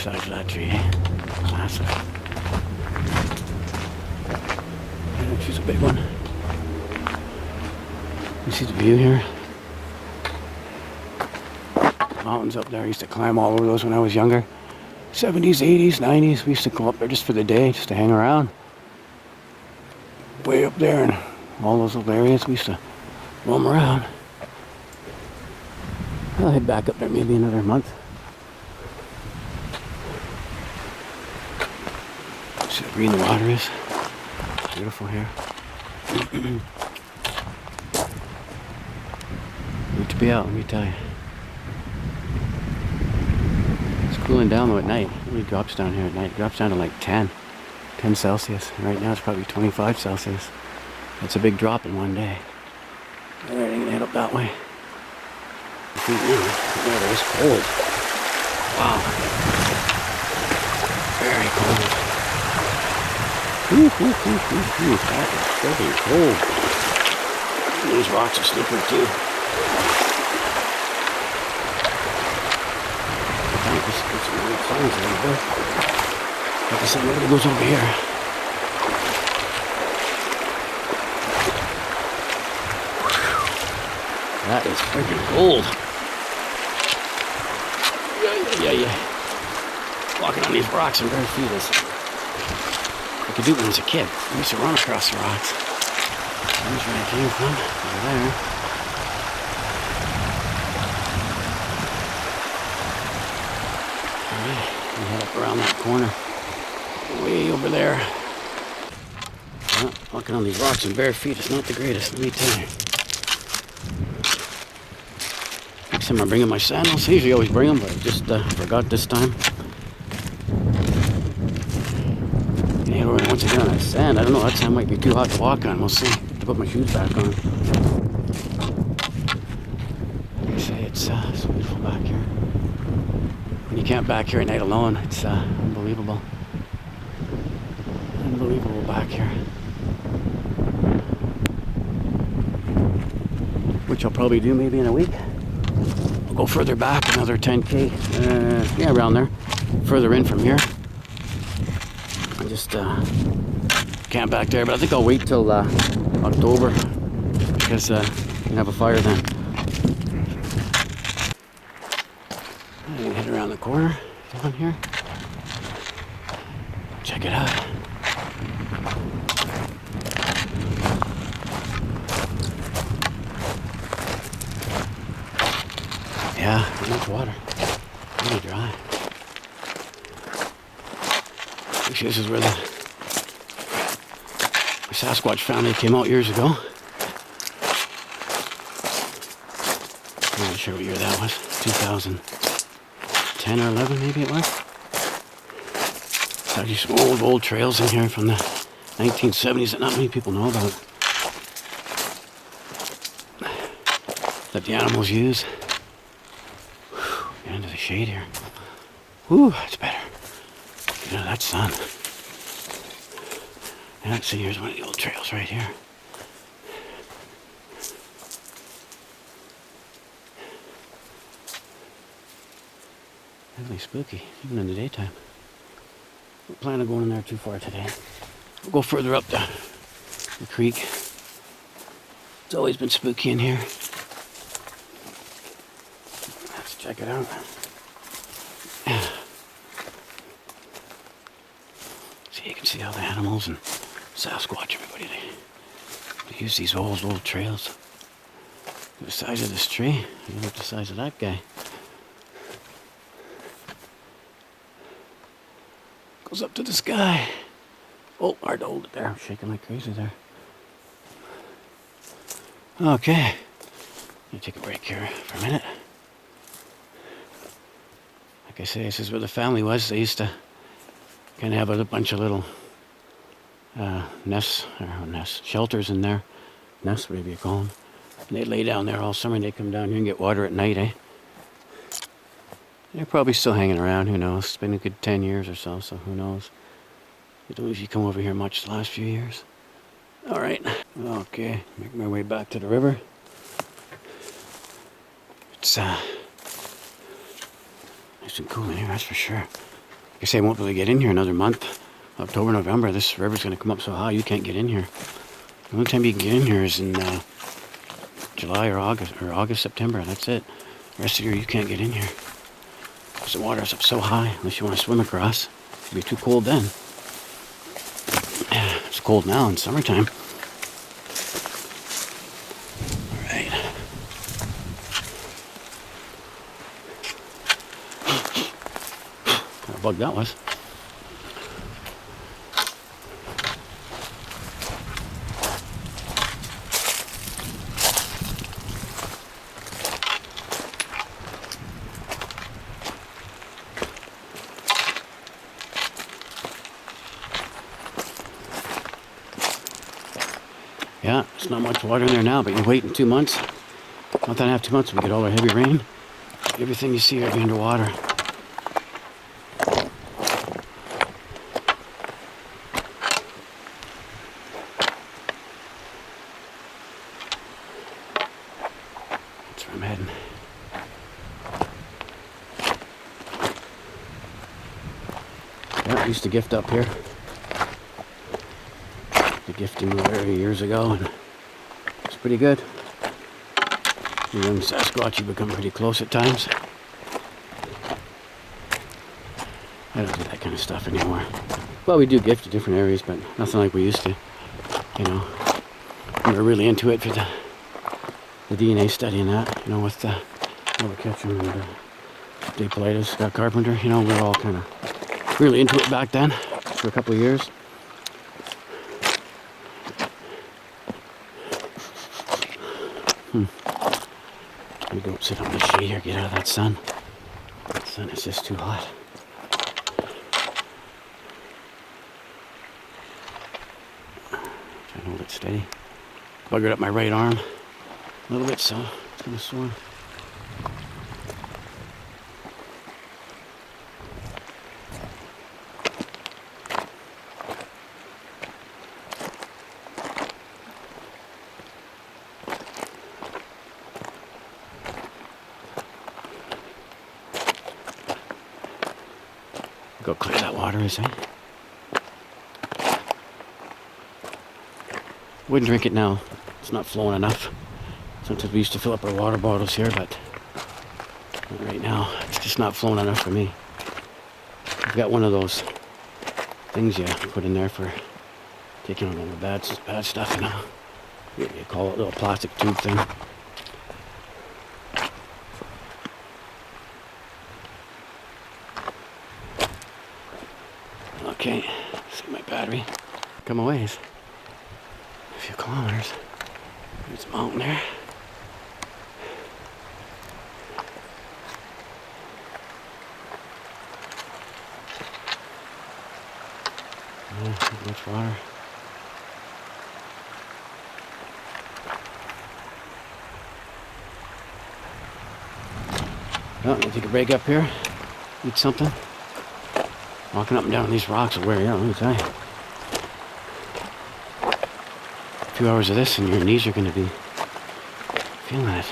size of that tree, eh? Massive. Yeah, she's a big one. You see the view here? Mountains up there. I used to climb all over those when I was younger. 70s, 80s, 90s. We used to go up there just for the day, just to hang around. Way up there and all those little areas. We used to roam around. I'll head back up there maybe another month. See how green the water is? Beautiful here. Good to be out, let me tell you. It's cooling down though at night. It really drops down here at night. It drops down to like 10 Celsius. Right now it's probably 25 Celsius. That's a big drop in one day. Alright, I'm gonna head up that way. Water is cold. Wow. Very cold. That is freaking cold. These rocks are slippery too. I think this gets some weird sounds a little bit. Like I said, nobody goes over here. That is freaking cold. Yeah. Walking on these rocks in bare feet is I could do it when I was a kid. I used to run across the rocks. There's where I came from, over there. Alright, we head up around that corner. Way over there. Well, walking on these rocks in bare feet is not the greatest, let me tell you. Next time I'm bringing my sandals. I usually always bring them, but I just forgot this time. Once again on that sand, I don't know, that sand might be too hot to walk on. We'll see. To put my shoes back on. Like I say, it's so beautiful back here. When you camp back here at night alone, it's unbelievable. Unbelievable back here. Which I'll probably do maybe in a week. I'll go further back, another 10K. Yeah, around there. Further in from here. I just camp back there, but I think I'll wait till October because we can have a fire then. I'm gonna head around the corner down here. Check it out. Yeah, not much water. Really dry. This is where the Sasquatch family came out years ago. I'm not sure what year that was. 2010 or 11 maybe it was. There's actually some old trails in here from the 1970s that not many people know about. That the animals use. Get into the shade here. Whew, that's better. Get out of that sun. And see, here's one of the old trails right here. Really spooky, even in the daytime. Don't plan on going in there too far today. We'll go further up the creek. It's always been spooky in here. Let's check it out. See, you can see all the animals and Sasquatch, everybody. They use these old trails. The size of this tree, look at the size of that guy. Goes up to the sky. Oh, hard to hold it there. I'm shaking like crazy there. Okay. Let me take a break here for a minute. Like I say, this is where the family was. They used to kind of have a bunch of little shelters in there. Nests, whatever you call them. And they'd lay down there all summer and they'd come down here and get water at night, eh? They're probably still hanging around, who knows. It's been a good 10 years or so who knows. They don't usually come over here much the last few years. Alright, okay, make my way back to the river. It's nice and cool in here, that's for sure. I say I won't be able to get in here another month. October, November, this river's going to come up so high you can't get in here. The only time you can get in here is in July or August, September. That's it. The rest of the year you can't get in here. Because the water's up so high, unless you want to swim across. It'll be too cold then. It's cold now in summertime. Alright. What kind of bug that was. Yeah, there's not much water in there now, but you wait in 2 months. Month and a half, 2 months, we get all our heavy rain. Everything you see will be underwater. That's where I'm heading. Yeah, I used to gift up here. The gifting area years ago, and it's pretty good. The young Sasquatch, you become pretty close at times. I don't do that kind of stuff anymore. Well, we do gift to different areas, but nothing like we used to. You know, we were really into it for the DNA study and that. You know, with Robert Ketchum and Dave Politis, Scott Carpenter. You know, we were all kind of really into it back then for a couple of years. Let me go sit on the shade here, get out of that sun. The sun is just too hot. Trying to hold it steady. Buggered up my right arm a little bit, so it's gonna sore. Go clear that water, is it? Wouldn't drink it now. It's not flowing enough. Sometimes we used to fill up our water bottles here, but right now it's just not flowing enough for me. I've got one of those things you put in there for taking all the bad stuff, you know. You call it a little plastic tube thing. Okay, see my battery. Come a ways. A few kilometers. There's a mountain there. Yeah, not much water. Well, I'm gonna take a break up here. Eat something. Walking up and down these rocks will wear you out, let me tell you. A few hours of this and your knees are going to be feeling it.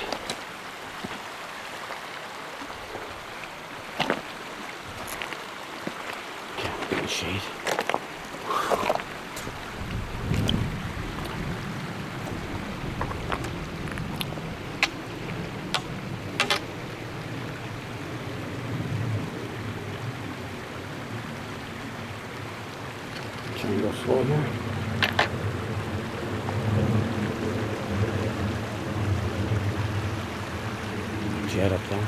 Okay, I'm getting shade. Trying to go slow here. Jet up there.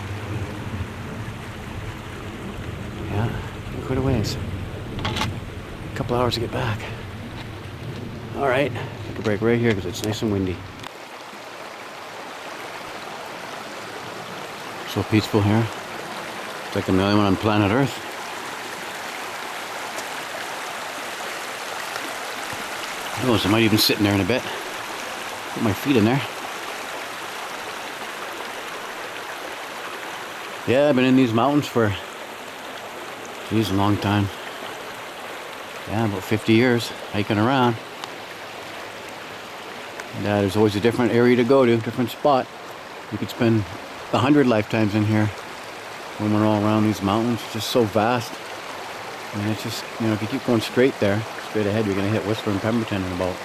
Yeah, quite a ways. A couple hours to get back. Alright, take a break right here because it's nice and windy. So peaceful here. It's like I'm the only one on planet Earth. Oh, so I might even sit in there in a bit. Put my feet in there. Yeah, I've been in these mountains for, geez, a long time. Yeah, about 50 years, hiking around. And, there's always a different area to go to, different spot. You could spend 100 lifetimes in here when we're all around these mountains. It's just so vast. And it's just, if you keep going straight there, straight ahead, you're going to hit Whistler and Pemberton in about,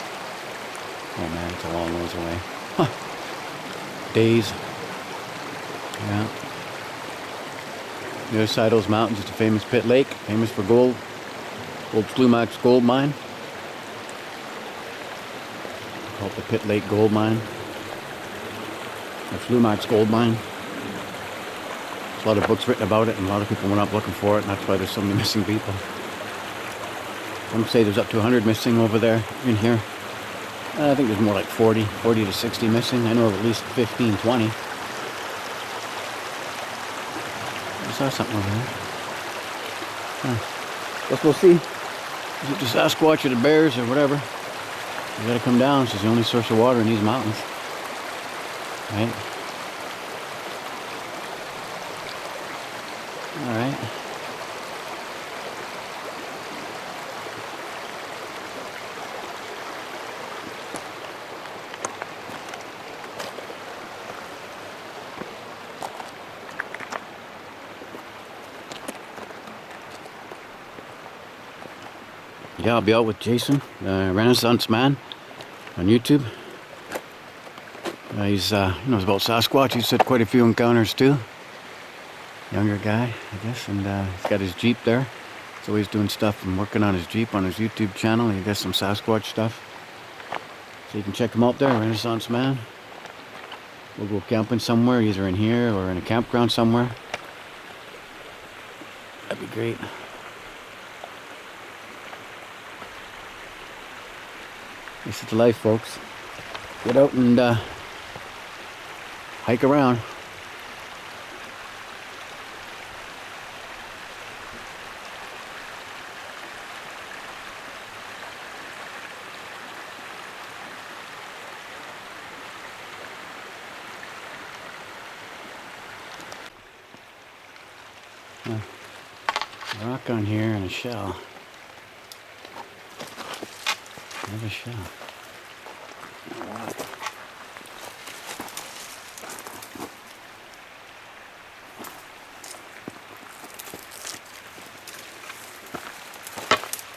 oh man, it's a long ways away. Huh. Days. Yeah. The other side of those mountains is the famous Pit Lake, famous for gold. Old Slumax gold mine. Called the Pit Lake gold mine. The Slumax gold mine. There's a lot of books written about it, and a lot of people went up looking for it, and that's why there's so many missing people. Some say there's up to 100 missing over there, in here. I think there's more like 40 to 60 missing. I know of at least 15, 20. I saw something over there. Huh. Guess we'll see. Is it the Sasquatch or the bears or whatever? You gotta come down. It's the only source of water in these mountains. Right? Alright. Yeah, I'll be out with Jason, Renaissance Man, on YouTube. He knows about Sasquatch. He's had quite a few encounters too. Younger guy, I guess, and he's got his Jeep there. So he's doing stuff and working on his Jeep on his YouTube channel. He does some Sasquatch stuff. So you can check him out there, Renaissance Man. We'll go camping somewhere, either in here or in a campground somewhere. That'd be great. This is the life, folks. Get out and hike around. A rock on here and a shell. Another shell.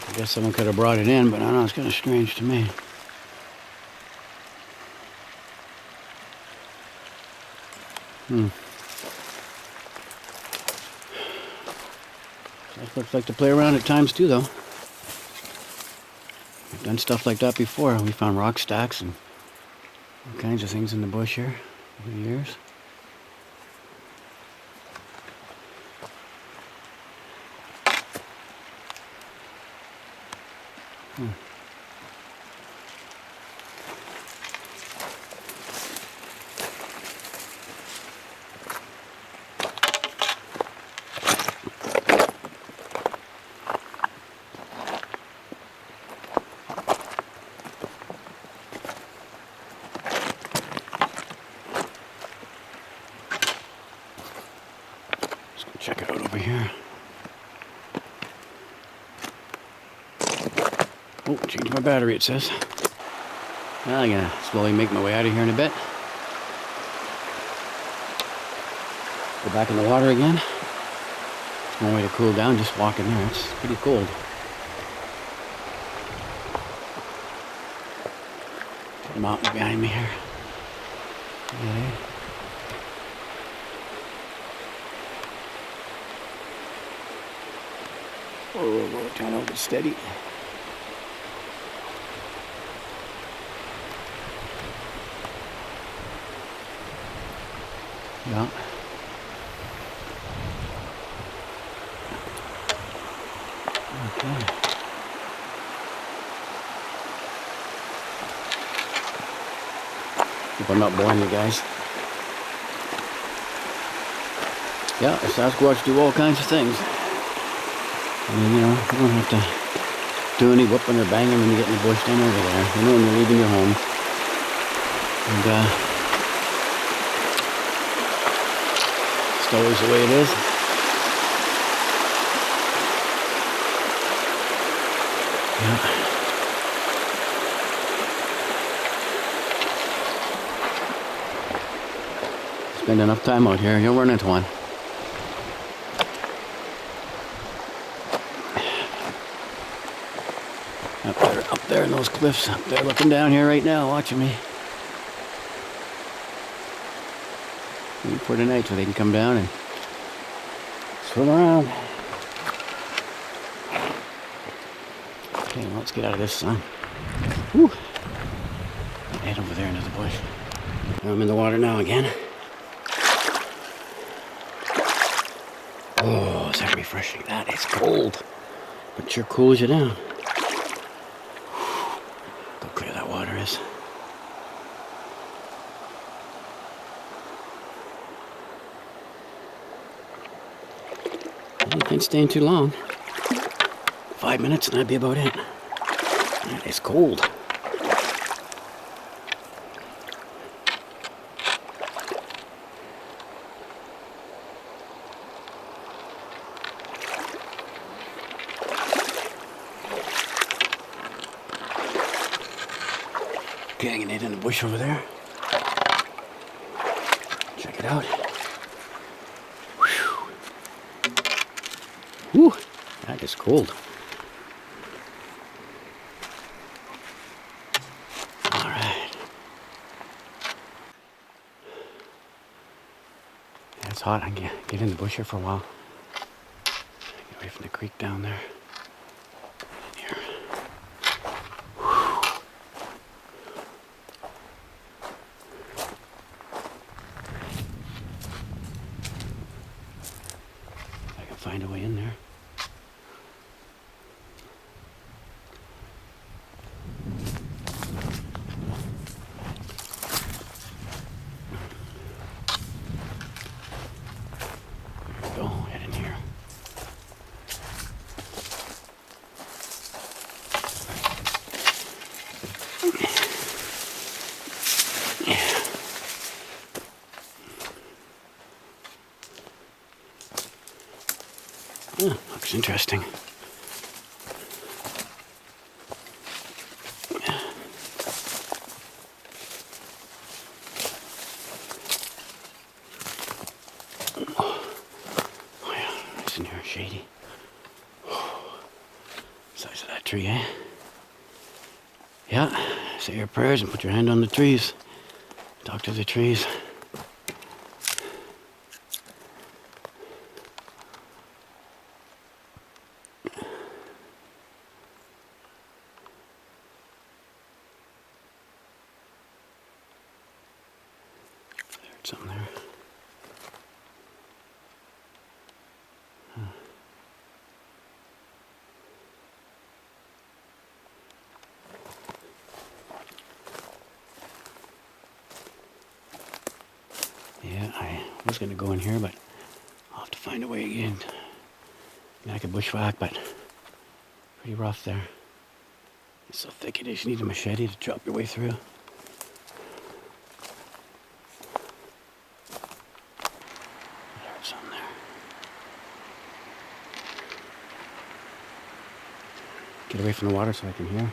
I guess someone could have brought it in, but I don't know, it's kind of strange to me. Sasquatch like to play around at times too, though. We've done stuff like that before. We found rock stacks and all kinds of things in the bush here over the years. Check it out over here. Oh, change my battery, it says. Well, I'm gonna slowly make my way out of here in a bit. Go back in the water again. One way to cool down, just walk in there. It's pretty cold. The mountains behind me here. Okay. Whoa, trying to hold it steady. Yeah. Okay. Hope I'm not boring you guys. Yeah, the Sasquatch do all kinds of things. I mean, you don't have to do any whooping or banging when you get in the bush down over there. You know when you're leaving your home. And, it's always the way it is. Yeah. Spend enough time out here, you'll run into one. Up there in those cliffs. Up there looking down here right now, watching me. For tonight so they can come down and swim around. Okay, well, let's get out of this sun. Whew. Head over there into the bush. I'm in the water now again. Oh, is that refreshing? That is cold, but sure cools you down. How clear that water is. I ain't staying too long. 5 minutes and that'd be about it. That is cold. Okay, I'm gonna head in the bush over there. Check it out. Whew, that is cold. All right. Yeah, it's hot. I can get in the bush here for a while. Get away from the creek down there. Here. I can find a way in there. Go, head in here. Oh, looks interesting. In here, shady. Size of that tree, eh? Yeah, say your prayers and put your hand on the trees. Talk to the trees. There's something there. Yeah, I was going to go in here, but I'll have to find a way again. I could bushwhack, but pretty rough there. It's so thick it is, you need a machete to chop your way through. There's something there. Get away from the water so I can hear.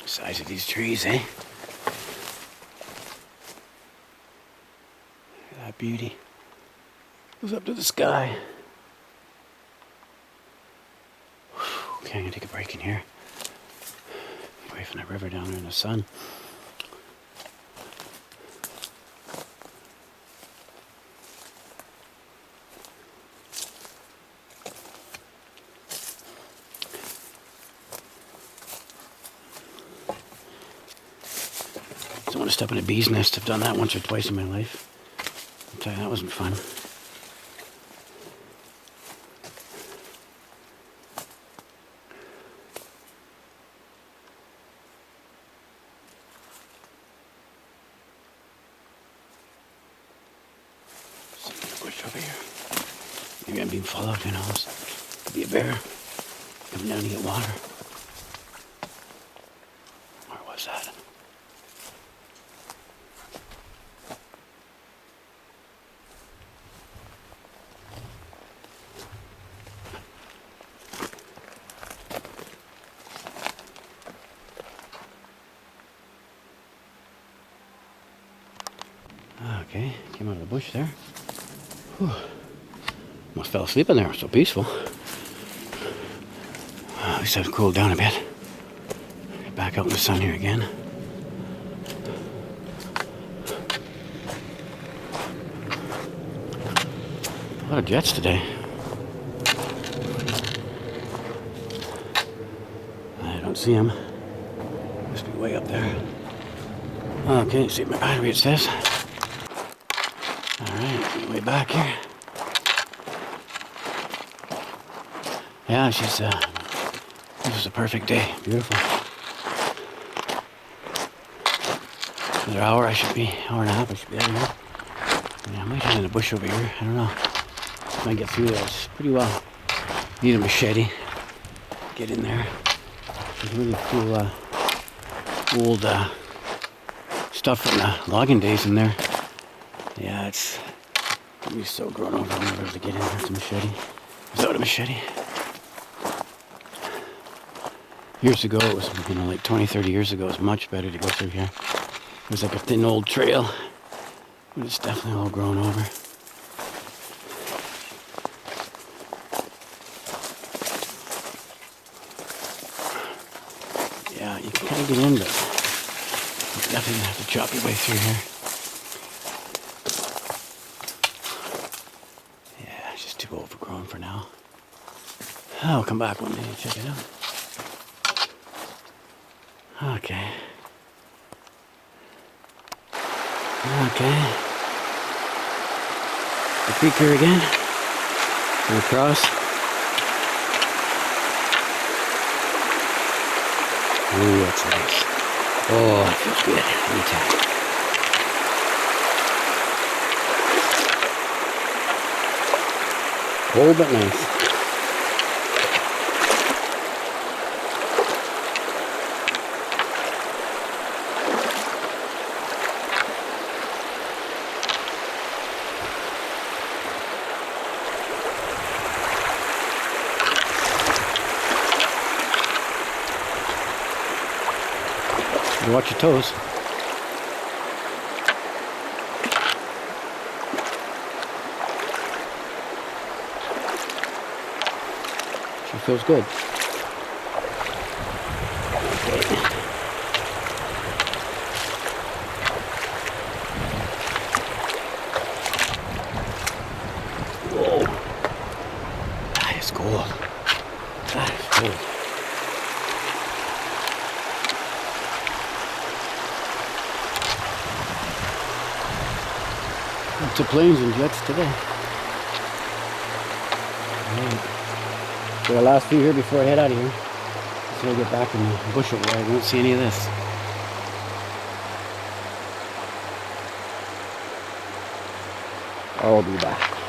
Size of these trees, eh? Look at that beauty. Goes up to the sky. Okay, I'm gonna take a break in here. Get away from that river down there in the sun. Don't want to step in a bee's nest. I've done that once or twice in my life. I'll tell you, that wasn't fun. Something in the bush over here. Maybe I'm being followed, who knows? Could be a bear coming down to get water. Where was that? Okay, came out of the bush there. Whew. Almost fell asleep in there, so peaceful. At least I've cooled down a bit. Get back out in the sun here again. A lot of jets today. I don't see them. Must be way up there. Okay, see my battery, it says. Alright, way back here. Yeah, this is a perfect day. Beautiful. Another hour, hour and a half, I should be out of here. Yeah, I might hide in the bush over here. I don't know. Might get through this pretty well. Need a machete. Get in there. There's really cool old stuff from the logging days in there. Yeah, it's gonna be so grown over. I'm never able to get in there with a machete. Without a machete. Years ago, it was, like 20, 30 years ago, it was much better to go through here. It was like a thin old trail, but it's definitely all grown over. Yeah, you can kind of get in, but you're definitely gonna have to chop your way through here. Yeah, it's just too overgrown for now. I'll come back one day and check it out. Okay. Okay. The creek here again. Go across. Ooh, that's nice. Oh, that feels good. Anytime. Cold but nice. Watch your toes. Sure feels good. Okay. Whoa. That is cool. That is cool. Lots of planes and jets today. Right. So the last few here before I head out of here. So I get back in the bush over there. I won't see any of this. I'll be back.